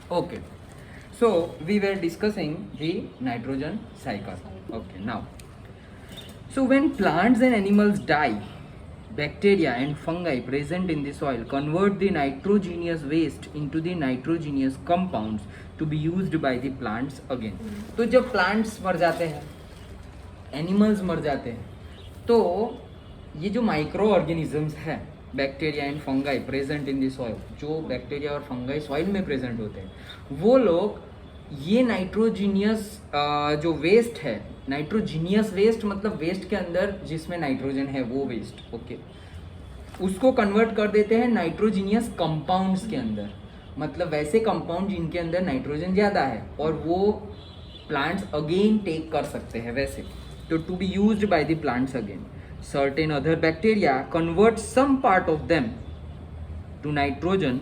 Okay. So we were discussing the nitrogen cycle. Okay. Now, so when plants and animals die, bacteria and fungi present in the soil convert the nitrogenous waste into the nitrogenous compounds to be used by the plants again. तो जब plants मर जाते हैं, animals मर जाते हैं, तो ये जो माइक्रो ऑर्गेनिजम्स है, bacteria and fungi present in the soil, जो बैक्टीरिया और फंगाई सॉइल में प्रेजेंट होते हैं, वो लोग ये नाइट्रोजीनियस जो वेस्ट है, नाइट्रोजीनियस वेस्ट मतलब वेस्ट के अंदर जिसमें नाइट्रोजन है वो वेस्ट, ओके, उसको कन्वर्ट कर देते हैं नाइट्रोजीनियस कंपाउंड्स के अंदर, मतलब वैसे कंपाउंड जिनके अंदर नाइट्रोजन ज़्यादा है और वो प्लांट्स अगेन टेक कर सकते हैं वैसे, तो to be used by the plants again. Certain other bacteria convert some part of them to nitrogen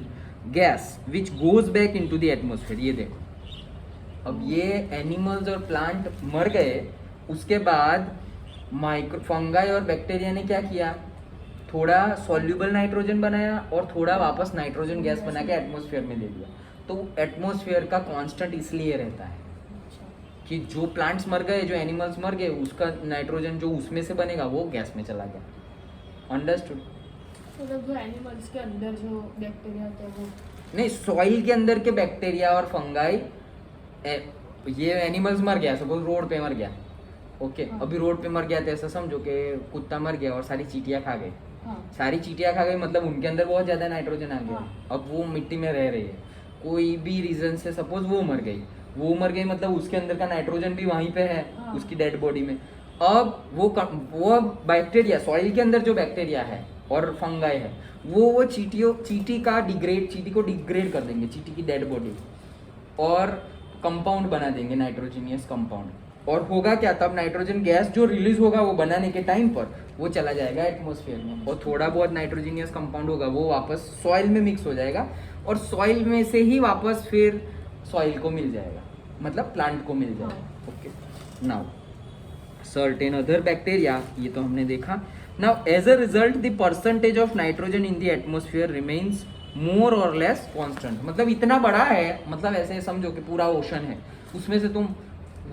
gas which goes back into the atmosphere. ये देखो, अब ये एनिमल्स और प्लांट मर गए, उसके बाद माइक्रो फंगाई और बैक्टीरिया ने क्या किया, थोड़ा सॉल्यूबल नाइट्रोजन बनाया और थोड़ा वापस नाइट्रोजन गैस बना के एटमॉस्फेयर में ले लिया. तो एटमॉस्फेयर का कांस्टेंट इसलिए रहता है कि जो प्लांट्स मर गए, जो एनिमल्स मर गए, उसका नाइट्रोजन जो उसमें से बनेगा वो गैस में चला गया. अंडरस्टूड? मतलब जो एनिमल्स के अंदर जो बैक्टीरिया होते हैं वो नहीं, सॉइल के अंदर के बैक्टीरिया और फंगाई, ये एनिमल्स मर गया, सपोज रोड पे मर गया, ओके, हाँ. अभी रोड पे मर गया तो ऐसा समझो कि कुत्ता मर गया और सारी चींटियां खा गई. हाँ. सारी चींटियां खा गई मतलब उनके अंदर बहुत ज्यादा नाइट्रोजन आ गया. हाँ. अब वो मिट्टी में रह रही है, कोई भी रीजन से सपोज वो मर गई मतलब उसके अंदर का नाइट्रोजन भी वहीं पे है. हाँ. उसकी डेड बॉडी में. अब वो बैक्टीरिया, सॉइल के अंदर जो बैक्टीरिया है और फंगाई है, वो चींटी को डिग्रेड कर देंगे, चींटी की डेड बॉडी, और कंपाउंड बना देंगे, नाइट्रोजीनियस कंपाउंड. और होगा क्या, तब नाइट्रोजन गैस जो रिलीज होगा वो बनाने के टाइम पर वो चला जाएगा एटमॉस्फेयर में, और थोड़ा बहुत नाइट्रोजीनियस कंपाउंड होगा वो वापस सॉइल में मिक्स हो जाएगा, और सॉइल में से ही वापस फिर सॉइल को मिल जाएगा, मतलब प्लांट को मिल जाएगा. Okay. Now certain other bacteria, ये तो हमने देखा. Now as a result the percentage of nitrogen in the atmosphere remains more or less constant. मतलब इतना बड़ा है, मतलब ऐसे समझो कि पूरा ओशन है, उसमें से तुम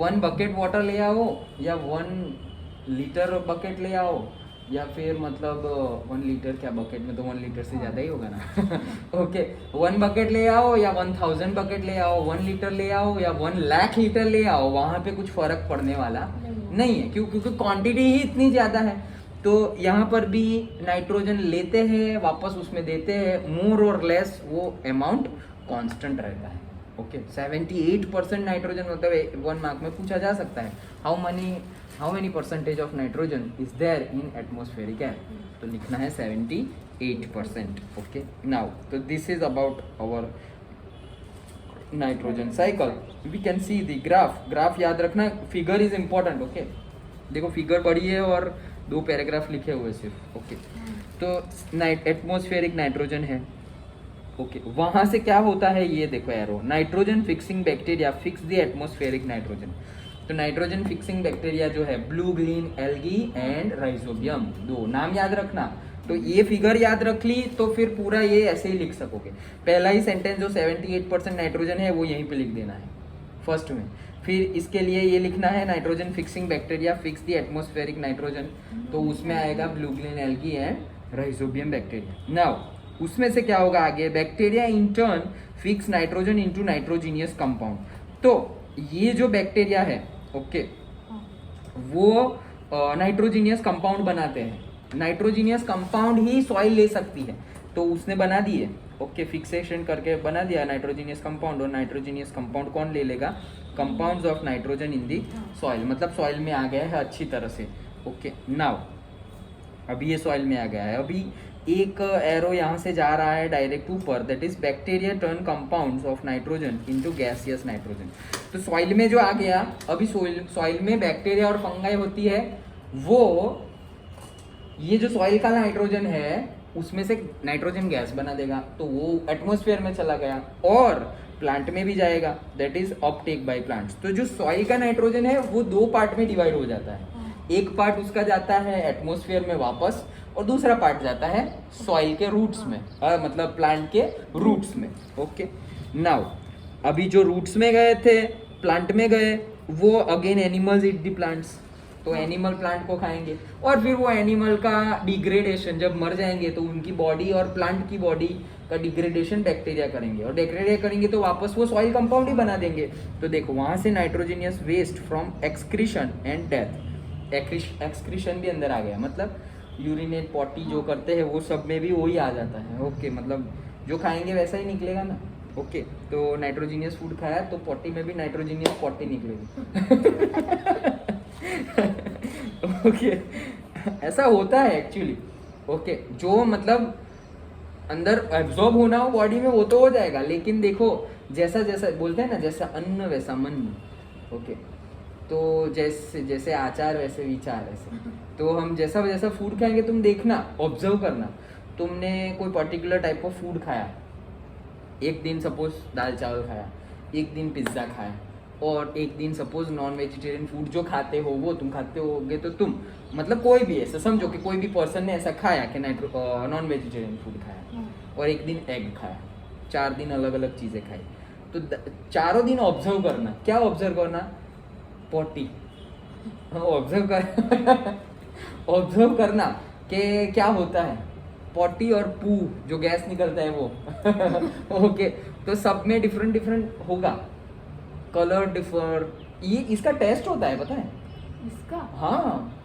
1 बकेट वाटर ले आओ या 1 लीटर बकेट ले आओ, या फिर मतलब 1 लीटर, क्या बकेट में तो 1 लीटर से ज़्यादा ही होगा ना. ओके, 1 बकेट ले आओ या 1000 बकेट ले आओ, 1 लीटर ले आओ या 1 लाख लीटर ले आओ, वहाँ पे कुछ फर्क पड़ने वाला नहीं है. क्योंकि क्वांटिटी ही इतनी ज़्यादा है. तो यहाँ पर भी नाइट्रोजन लेते हैं, वापस उसमें देते हैं, मोर और लेस वो अमाउंट कांस्टेंट रहता है. ओके. 78% नाइट्रोजन, मतलब 1 मार्क में पूछा जा सकता है, how many percentage of nitrogen is there in atmospheric air, तो लिखना है 78%. ओके. नाउ तो this is about our nitrogen cycle. We can see the graph याद रखना, फिगर इज इम्पोर्टेंट. ओके, देखो फिगर बड़ी है और 2 पैराग्राफ लिखे हुए सिर्फ. ओके. तो एटमॉस्फेरिक नाइट्रोजन है. ओके, वहां से क्या होता है ये देखो arrow, nitrogen fixing bacteria fix the atmospheric nitrogen. तो नाइट्रोजन फिक्सिंग बैक्टीरिया जो है blue green algae and rhizobium, 2 नाम याद रखना. तो ये फिगर याद रख ली तो फिर पूरा ये ऐसे ही लिख सकोगे. पहला ही सेंटेंस जो 78% नाइट्रोजन है वो यहीं पे लिख देना है फर्स्ट में. फिर इसके लिए ये लिखना है nitrogen fixing bacteria fix the atmospheric nitrogen, तो उसमें आएगा blue green algae and rhizobium bacteria. Now उसमें से क्या होगा आगे, bacteria in turn fix nitrogen into nitrogenous compound. तो ये जो बैक्टीरिया है, ओके, वो नाइट्रोजीनियस कंपाउंड बनाते हैं. नाइट्रोजीनियस कंपाउंड ही सॉइल ले सकती है, तो उसने बना दिए. ओके, फिक्सेशन करके बना दिया नाइट्रोजीनियस कंपाउंड. और नाइट्रोजीनियस कंपाउंड कौन ले लेगा, compounds of nitrogen in the soil, मतलब सॉइल में आ गया है अच्छी तरह से. ओके. नाउ अभी ये सॉइल में आ गया है, अभी एक एरो यहाँ से जा रहा है डायरेक्ट ऊपर, that is bacteria turn compounds of nitrogen into gaseous nitrogen. तो सॉइल में जो आ गया, अभी सॉइल में बैक्टीरिया और फंगाई होती है, वो ये जो सॉइल का नाइट्रोजन है उसमें से नाइट्रोजन गैस बना देगा, तो वो एटमॉस्फेयर में चला गया और प्लांट में भी जाएगा, that is Uptake by plants. तो जो सॉइल का नाइट्रोजन है वो 2 पार्ट में डिवाइड हो जाता है. एक पार्ट उसका जाता है एटमॉस्फेयर में वापस, और दूसरा पार्ट जाता है सॉइल के रूट्स में, मतलब प्लांट के रूट्स में. ओके. नाउ अभी जो रूट्स में गए थे, प्लांट में गए, वो again animals eat the plants, तो एनिमल प्लांट को खाएंगे और फिर वो एनिमल का डिग्रेडेशन, जब मर जाएंगे तो उनकी बॉडी और प्लांट की बॉडी का डिग्रेडेशन बैक्टीरिया करेंगे, और डिग्रेड करेंगे तो वापस वो सॉइल कंपाउंड ही बना देंगे। तो देखो वहां से nitrogenous waste from excretion and death, excretion भी अंदर आ गया, मतलब यूरिनेट पॉटी जो करते हैं वो सब में भी वही आ जाता है। ओके, मतलब जो खाएंगे वैसा ही निकलेगा ना। ओके, तो नाइट्रोजीनियस फूड खाया तो पॉटी में भी नाइट्रोजीनियस पॉटी निकलेगी। ओके, ऐसा होता है एक्चुअली। ओके, जो मतलब अंदर एब्जॉर्ब होना हो बॉडी में वो तो हो जाएगा, लेकिन देखो जैसा जैसा बोलते हैं ना, जैसा अन्न वैसा मन। ओके, तो जैसे जैसे आचार वैसे विचार, ऐसे तो हम जैसा जैसा फूड खाएंगे, तुम देखना, ऑब्जर्व करना, तुमने कोई पर्टिकुलर टाइप ऑफ फूड खाया, एक दिन सपोज दाल चावल खाया, एक दिन पिज्ज़ा खाया, और एक दिन सपोज नॉन वेजिटेरियन फूड जो खाते हो वो तुम खाते होगे, तो तुम मतलब कोई भी ऐसा समझो कि कोई भी पर्सन ने ऐसा खाया कि नॉन वेजिटेरियन फूड खाया, और एक दिन एग खाया, 4 दिन अलग अलग चीज़ें खाई, तो चारों दिन ऑब्जर्व करना। क्या ऑब्जर्व करना? पॉटी ऑब्जर्व कर ऑब्जर्व करना कि क्या होता है, पॉटी और पू जो गैस निकलता है वो। ओके, तो सब में डिफरेंट डिफरेंट होगा, कलर डिफर, ये इसका टेस्ट होता है, पता है इसका? हाँ,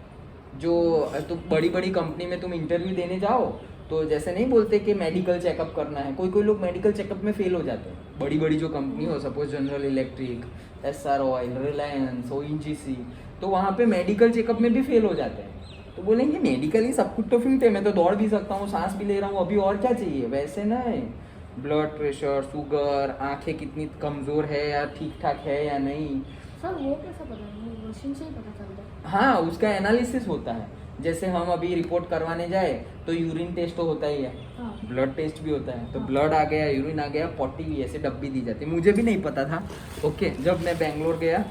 जो तो बड़ी बड़ी कंपनी में तुम इंटरव्यू देने जाओ तो जैसे नहीं बोलते कि मेडिकल चेकअप करना है, कोई कोई लोग मेडिकल चेकअप में फेल हो जाते हैं। बड़ी बड़ी जो कंपनी हो, suppose general electric, SR oil, Reliance, ONGC, तो वहाँ पे मेडिकल चेकअप में भी फेल हो जाते हैं। तो बोलेंगे मेडिकली सब कुछ तो फिट है, मैं तो दौड़ भी सकता हूँ, सांस भी ले रहा हूँ, अभी और क्या चाहिए? वैसे नहीं, ब्लड प्रेशर, शुगर, आंखें कितनी कमज़ोर है या ठीक ठाक है या नहीं, सर वो कैसा पता है? मशीन से ही पता चलता है? हाँ, उसका एनालिसिस होता है। जैसे हम अभी रिपोर्ट करवाने जाए तो यूरिन टेस्ट तो होता ही है, हाँ। ब्लड टेस्ट भी होता है, तो हाँ। ब्लड आ गया, यूरिन आ गया, पॉटी भी, ऐसे डब्बी दी जाती है। मुझे भी नहीं पता था। ओके, जब मैं बेंगलोर गया,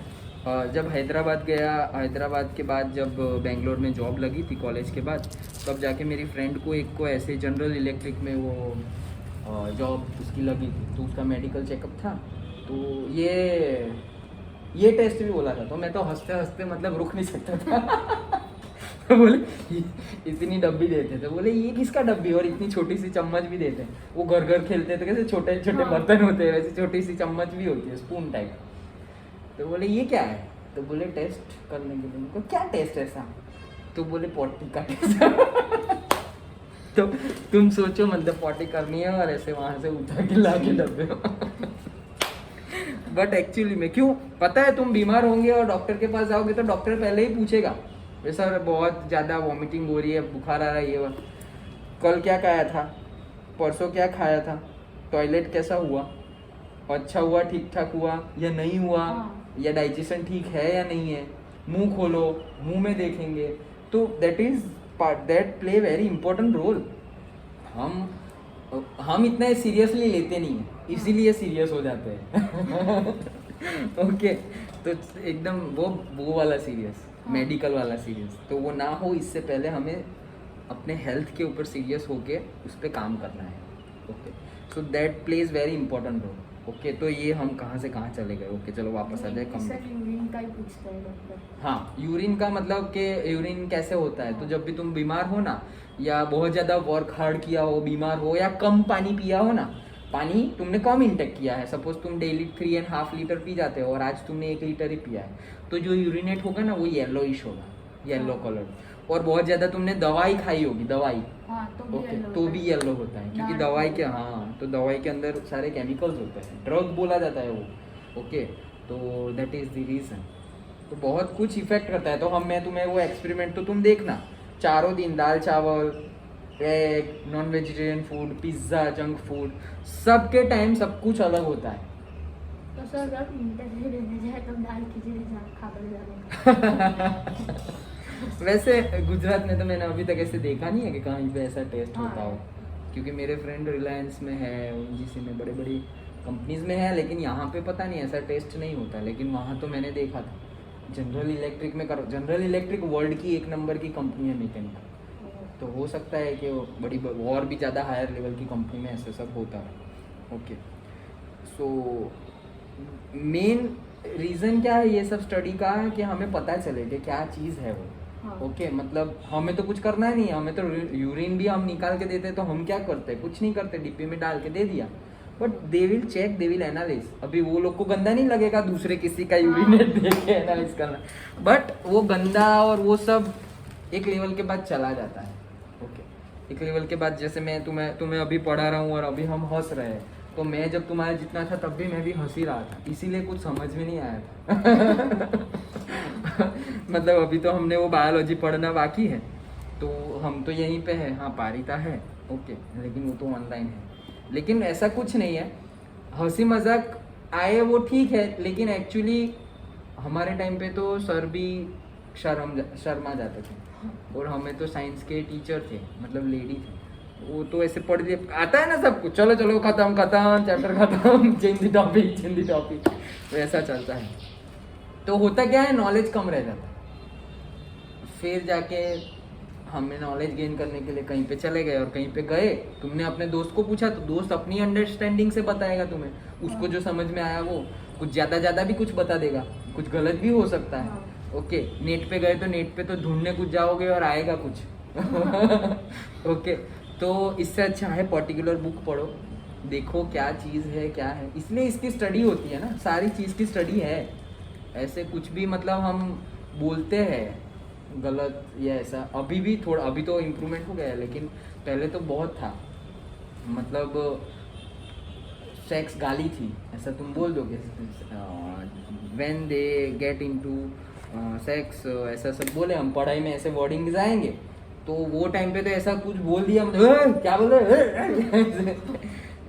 जब हैदराबाद गया, हैदराबाद के बाद जब बेंगलोर में जॉब लगी थी कॉलेज के बाद, तब जाके मेरी फ्रेंड को एक को ऐसे जनरल इलेक्ट्रिक में वो जॉब उसकी लगी थी, तो उसका मेडिकल चेकअप था, तो ये टेस्ट भी बोला था, तो मैं तो हंसते हंसते मतलब रुक नहीं सकता था। तो बोले इतनी डब्बी देते थे, बोले ये किसका डब्बी, और इतनी छोटी सी चम्मच भी देते हैं। वो घर घर खेलते थे, कैसे छोटे छोटे हाँ। बर्तन होते हैं वैसे छोटी सी चम्मच भी होती है, स्पून टाइप। तो बोले ये क्या है, तो बोले टेस्ट करने के लिए। उनको क्या टेस्ट ऐसा, तो बोले पॉटी का टेस्ट। तो तुम सोचो, मतलब पॉटी करनी है और ऐसे वहां से उठा के ला के डब्बे में। बट एक्चुअली में क्यों पता है, तुम बीमार होंगे और डॉक्टर के पास जाओगे तो डॉक्टर पहले ही पूछेगा, सर बहुत ज़्यादा वॉमिटिंग हो रही है, बुखार आ रहा है, ये वो, कल क्या खाया था, परसों क्या खाया था, टॉयलेट कैसा हुआ, अच्छा हुआ, ठीक ठाक हुआ या नहीं हुआ, या डाइजेशन ठीक है या नहीं है, मुंह खोलो, मुंह में देखेंगे, तो that is part that play very important role. हम इतना सीरियसली लेते नहीं है, इसीलिए सीरियस हो जाते हैं। ओके, तो एकदम वो वाला सीरियस, मेडिकल वाला सीरियस, तो वो ना हो, इससे पहले हमें अपने हेल्थ के ऊपर सीरियस होके उस पर काम करना है। Okay, so that plays very important role. Okay, तो ये हम कहाँ से कहाँ चले गए। ओके, चलो वापस आ जाए। यूरिन का ही पूछता है डॉक्टर। हाँ, यूरिन का मतलब कि यूरिन कैसे होता है, तो जब भी तुम बीमार हो ना, या बहुत ज़्यादा वर्क हार्ड किया हो, बीमार हो, या कम पानी पिया हो ना, पानी तुमने कम इंटेक किया है, सपोज तुम डेली 3.5 लीटर पी जाते हो और आज तुमने 1 लीटर ही पिया है, तो जो यूरिनेट होगा ना वो येलोइश होगा, येलो कलर। और बहुत ज़्यादा तुमने दवाई खाई होगी, दवाई, ओके, तो भी येलो होता है, क्योंकि दवाई के, हाँ, तो दवाई के अंदर सारे केमिकल्स होते हैं, ड्रग बोला जाता है वो। ओके, तो दैट इज़ द रीज़न। तो बहुत कुछ इफेक्ट करता है। तो मैं तुम्हें वो एक्सपेरिमेंट तो तुम देखना, चारों दिन दाल चावल, egg, non vegetarian food, pizza, junk food, सबके टाइम सब कुछ अलग होता है। तो सर जब इंटरव्यू देने जाए तब दाल खिचड़ी खा कर जाने। वैसे गुजरात में तो मैंने अभी तक ऐसे देखा नहीं है कि कहीं पे ऐसा टेस्ट हाँ। होता हो, क्योंकि मेरे फ्रेंड रिलायंस में है, ओएनजीसी में, बड़े बड़ी कंपनीज में है, लेकिन यहाँ पे पता नहीं ऐसा टेस्ट नहीं होता। लेकिन वहाँ तो मैंने देखा था, जनरल इलेक्ट्रिक में करो, जनरल इलेक्ट्रिक वर्ल्ड की 1 नंबर की कंपनी है मैकेनिकल, तो हो सकता है कि वो बड़ी और भी ज़्यादा हायर लेवल की कंपनी में ऐसे सब होता है। ओके, सो मेन रीज़न क्या है ये सब स्टडी का है कि हमें पता चले कि क्या चीज़ है वो। हाँ। ओके मतलब हमें तो कुछ करना नहीं है, हमें तो यूरिन भी हम निकाल के देते तो हम क्या करते, कुछ नहीं करते, डिब्बे में डाल के दे दिया। But they will check, they will analyse. अभी वो लोग को गंदा नहीं लगेगा दूसरे किसी का यूरिनेट देख के एनालाइज करना, बट वो गंदा और वो सब एक लेवल के बाद चला जाता है। ओके एक लेवल के बाद जैसे मैं तुम्हें अभी पढ़ा रहा हूँ और अभी हम हंस रहे हैं, तो मैं जब तुम्हारे जितना था तब भी मैं भी हंस ही रहा था, इसीलिए कुछ समझ में नहीं आया था। मतलब अभी तो हमने वो बायोलॉजी पढ़ना बाकी है, तो हम तो यहीं पे है। हाँ पारिता है ओके, लेकिन वो तो ऑनलाइन है। लेकिन ऐसा कुछ नहीं है, हंसी मजाक आए वो ठीक है, लेकिन एक्चुअली हमारे टाइम पे तो सर भी शर्मा जाते थे, और हमें तो साइंस के टीचर थे, मतलब लेडी थे, वो तो ऐसे पढ़ दिए, आता है ना सब कुछ, चलो चलो खत्म खत्म चैप्टर खत्म, चेंज द टॉपिक, तो ऐसा चलता है। तो होता क्या है, नॉलेज कम रह जाता है। फिर जाके हमें नॉलेज गेन करने के लिए कहीं पे चले गए, और कहीं पे गए, तुमने अपने दोस्त को पूछा तो दोस्त अपनी अंडरस्टैंडिंग से बताएगा तुम्हें, उसको जो समझ में आया वो, कुछ ज़्यादा भी कुछ बता देगा, कुछ गलत भी हो सकता है। ओके नेट पे गए तो नेट पे तो ढूंढने कुछ जाओगे और आएगा कुछ। ओके तो इससे अच्छा है पर्टिकुलर बुक पढ़ो, देखो क्या चीज़ है क्या है, इसलिए इसकी स्टडी होती है ना, सारी चीज़ की स्टडी है। ऐसे कुछ भी मतलब हम बोलते हैं गलत या ऐसा, अभी भी थोड़ा, अभी तो इम्प्रूवमेंट हो गया है, लेकिन पहले तो बहुत था। मतलब सेक्स गाली थी ऐसा तुम बोल दोगे, when they get into sex, ऐसा सब बोले हम, पढ़ाई में ऐसे वर्डिंग्स आएंगे, तो वो टाइम पे तो ऐसा कुछ बोल दिया हम, क्या बोल रहे।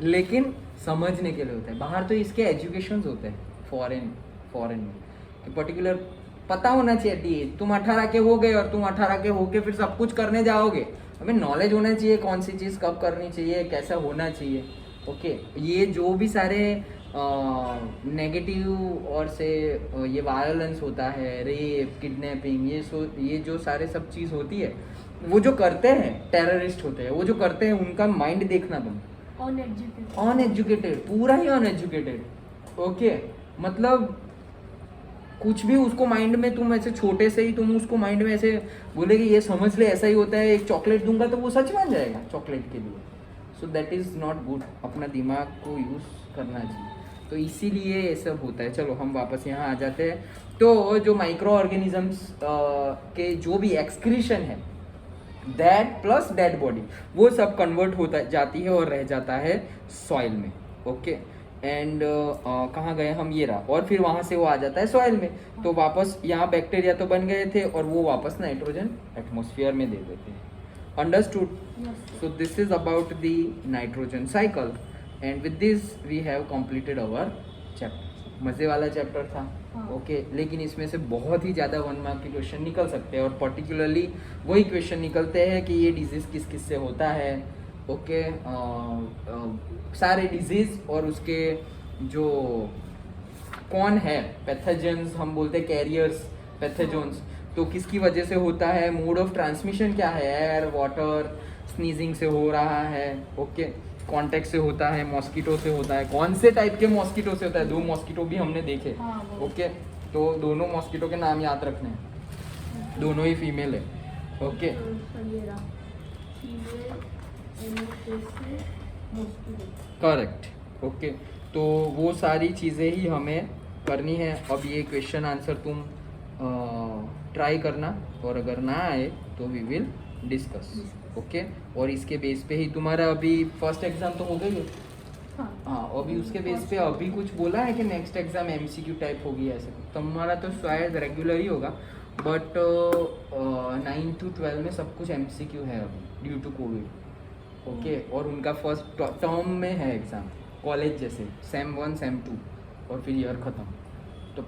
लेकिन समझने के लिए होता है, बाहर तो इसके एजुकेशंस होते हैं, फॉरेन में पर्टिकुलर पता होना चाहिए। तुम 18 के हो गए और तुम 18 के होके फिर सब कुछ करने जाओगे, हमें नॉलेज होना चाहिए कौन सी चीज़ कब करनी चाहिए, कैसा होना चाहिए। ओके ये जो भी सारे नेगेटिव और से ये वायलेंस होता है, रेप, किडनैपिंग, ये जो सारे सब चीज़ होती है, वो जो करते हैं टेररिस्ट होते हैं, वो जो करते हैं उनका माइंड देखना तुम, अनएजुकेटेड, पूरा ही अनएजुकेटेड। ओके मतलब कुछ भी उसको माइंड में तुम ऐसे छोटे से ही तुम उसको माइंड में ऐसे बोले कि ये समझ ले ऐसा ही होता है, एक चॉकलेट दूंगा तो वो सच मान जाएगा चॉकलेट के लिए। So that is not good, अपना दिमाग को यूज़ करना चाहिए, तो इसीलिए ये सब होता है। चलो हम वापस यहाँ आ जाते हैं। तो जो माइक्रो ऑर्गेनिजम्स के जो भी एक्सक्रीशन है, दैट प्लस डेड बॉडी, वो सब कन्वर्ट होता जाती है और रह जाता है सॉइल में। ओके एंड कहाँ गए हम, ये रहा, और फिर वहाँ से वो आ जाता है सॉइल में, तो वापस यहाँ बैक्टीरिया तो बन गए थे और वो वापस नाइट्रोजन एटमॉस्फेयर में दे देते हैं। Understood? So this is about the nitrogen cycle, and with this we have completed our chapter. मज़े वाला चैप्टर था। ओके लेकिन इसमें से बहुत ही ज़्यादा 1 मार्क के क्वेश्चन निकल सकते हैं, और पर्टिकुलरली वही क्वेश्चन निकलते हैं कि ये डिजीज़ किस किस से होता है। ओके सारे डिजीज़ और उसके जो कौन है पैथोजेंस, हम बोलते हैं कैरियर्स, पैथोजेंस, तो किसकी वजह से होता है, मोड ऑफ ट्रांसमिशन क्या है, एयर, वाटर, स्नीजिंग से हो रहा है, ओके कॉन्टेक्ट से होता है, मॉस्किटो से होता है, कौन से टाइप के मॉस्किटो से होता है, 2 मॉस्किटो भी हमने देखे। ओके तो दोनों मॉस्किटो के नाम याद रखने हैं, दोनों ही फीमेल है। Okay correct. ओके तो वो सारी चीज़ें ही हमें करनी है। अब ये क्वेश्चन आंसर तुम ट्राई करना, और अगर ना आए तो वी विल डिस्कस। ओके और इसके बेस पे ही तुम्हारा अभी फर्स्ट एग्जाम तो हो गई है। हाँ अभी उसके बेस पे अभी कुछ बोला है कि नेक्स्ट एग्जाम एमसीक्यू टाइप होगी, ऐसे तुम्हारा तो शायद रेगुलर ही होगा, बट 9 to 12 में सब कुछ एमसीक्यू है अभी ड्यू टू कोविड। ओके और उनका फर्स्ट टर्म में है एग्ज़ाम, कॉलेज जैसे सेम 1 सेम 2 और फिर ईयर ख़त्म। तो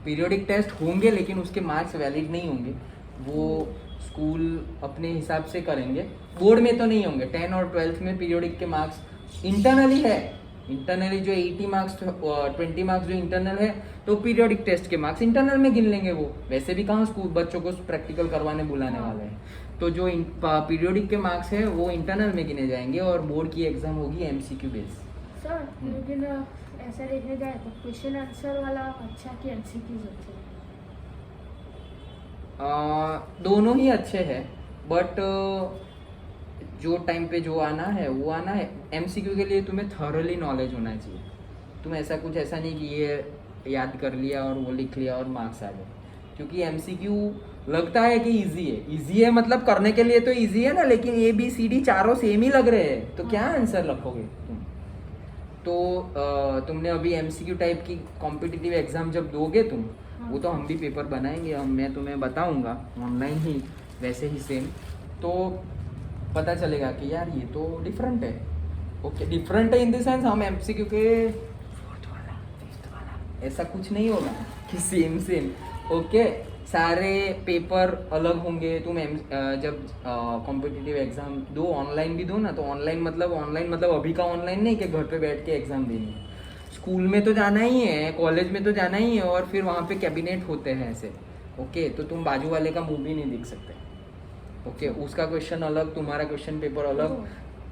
पीरियोडिक टेस्ट होंगे, लेकिन उसके मार्क्स वैलिड नहीं होंगे, वो स्कूल अपने हिसाब से करेंगे, बोर्ड में तो नहीं होंगे। 10 और 12th में पीरियोडिक के मार्क्स इंटरनली है, इंटरनली जो 80 मार्क्स 20 मार्क्स जो इंटरनल है, तो पीरियोडिक टेस्ट के मार्क्स इंटरनल में गिन लेंगे वो। वैसे भी कहाँ स्कूल बच्चों को प्रैक्टिकल करवाने बुलाने वाले हैं, तो जो पीरियोडिक के मार्क्स है वो इंटरनल में गिने जाएंगे, और बोर्ड की एग्जाम होगी एमसीक्यू बेस। सर लेकिन ऐसा देखने जाए तो क्वेश्चन आंसर वाला अच्छा कि एमसीक्यूज अच्छे हैं? दोनों ही अच्छे हैं, बट जो टाइम पे जो आना है वो आना है। एमसीक्यू के लिए तुम्हें थॉरली नॉलेज होना चाहिए। तुम ऐसा नहीं कि ये याद कर लिया और वो लिख लिया और मार्क्स आ गए, क्योंकि एमसीक्यू लगता है कि इजी है मतलब करने के लिए तो इजी है ना, लेकिन ए बी सी डी चारों सेम ही लग रहे हैं, तो क्या आंसर रखोगे तुम? तो तुमने अभी एमसीक्यू टाइप की कॉम्पिटिटिव एग्जाम जब दोगे तुम, वो तो हम भी पेपर बनाएंगे, मैं तुम्हें बताऊंगा ऑनलाइन ही वैसे ही सेम, तो पता चलेगा कि यार ये तो डिफरेंट है। ओके, डिफरेंट है इन द सेंस हम एमसीक्यू के फोर्थ वाला फिफ्थ वाला ऐसा कुछ नहीं होगा कि सेम सेम। ओके, सारे पेपर अलग होंगे। तुम जब कॉम्पिटिटिव एग्जाम दो, ऑनलाइन भी दो ना, तो ऑनलाइन मतलब अभी का ऑनलाइन नहीं कि घर पे बैठ के एग्जाम देनी है। स्कूल में तो जाना ही है, कॉलेज में तो जाना ही है, और फिर वहाँ पे कैबिनेट होते हैं ऐसे। ओके, तो तुम बाजू वाले का मुंह भी नहीं देख सकते। ओके, उसका क्वेश्चन अलग, तुम्हारा क्वेश्चन पेपर अलग।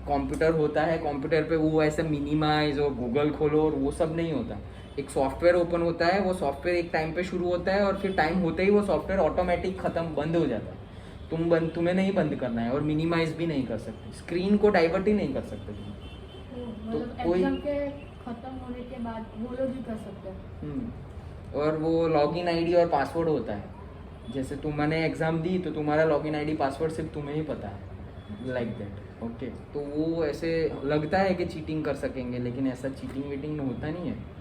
कंप्यूटर होता है, कंप्यूटर पे वो ऐसे मिनिमाइज और गूगल खोलो और वो सब नहीं होता। एक सॉफ्टवेयर ओपन होता है, वो सॉफ्टवेयर एक टाइम पे शुरू होता है और फिर टाइम होते ही वो सॉफ्टवेयर ऑटोमेटिक खत्म बंद हो जाता है। तुम्हें नहीं बंद करना है और मिनिमाइज भी नहीं कर सकते, स्क्रीन को डाइवर्ट ही नहीं कर सकते तुम। मतलब कोई एग्जाम के खत्म होने के बाद वो लोग भी कर सकते हैं। और वो लॉगिन आईडी और पासवर्ड होता है। जैसे तुमने एग्जाम दी तो तुम्हारा लॉगिन आईडी पासवर्ड सिर्फ तुम्हें ही पता है, लाइक दैट। ओके, तो वो ऐसे लगता है कि चीटिंग कर सकेंगे, लेकिन ऐसा चीटिंग वीटिंग होता नहीं है।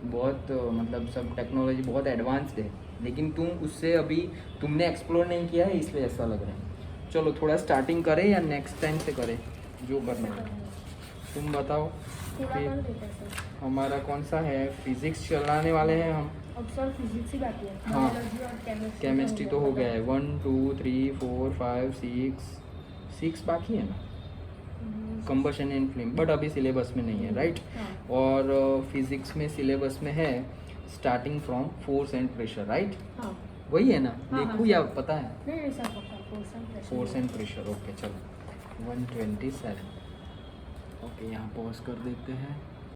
बहुत मतलब सब टेक्नोलॉजी बहुत एडवांस्ड है, लेकिन तुम उससे अभी तुमने एक्सप्लोर नहीं किया है, इसलिए ऐसा लग रहा है। चलो थोड़ा स्टार्टिंग करें या नेक्स्ट टाइम से करें, जो करना है तुम बताओ। पूरा फिर कर देते हैं सर। हमारा कौन सा है, फिजिक्स चलाने वाले हैं हम। अब सर फिजिक्स ही बाकी है, हाँ, बायोलॉजी और केमिस्ट्री केमिस्ट्री तो हो गया है, 1 2 3 4 5 6 बाकी है ना, कंबशन एंड फ्लेम, बट अभी सिलेबस में नहीं है, राइट। हाँ। और फिजिक्स में सिलेबस में है starting from force and pressure, right. हाँ वही है ना, हाँ, देखूँ हाँ, या सर। पता है? नहीं सर पक्का फोर्स एंड प्रेशर। ओके चलो 127। ओके, यहाँ पॉज कर देते हैं।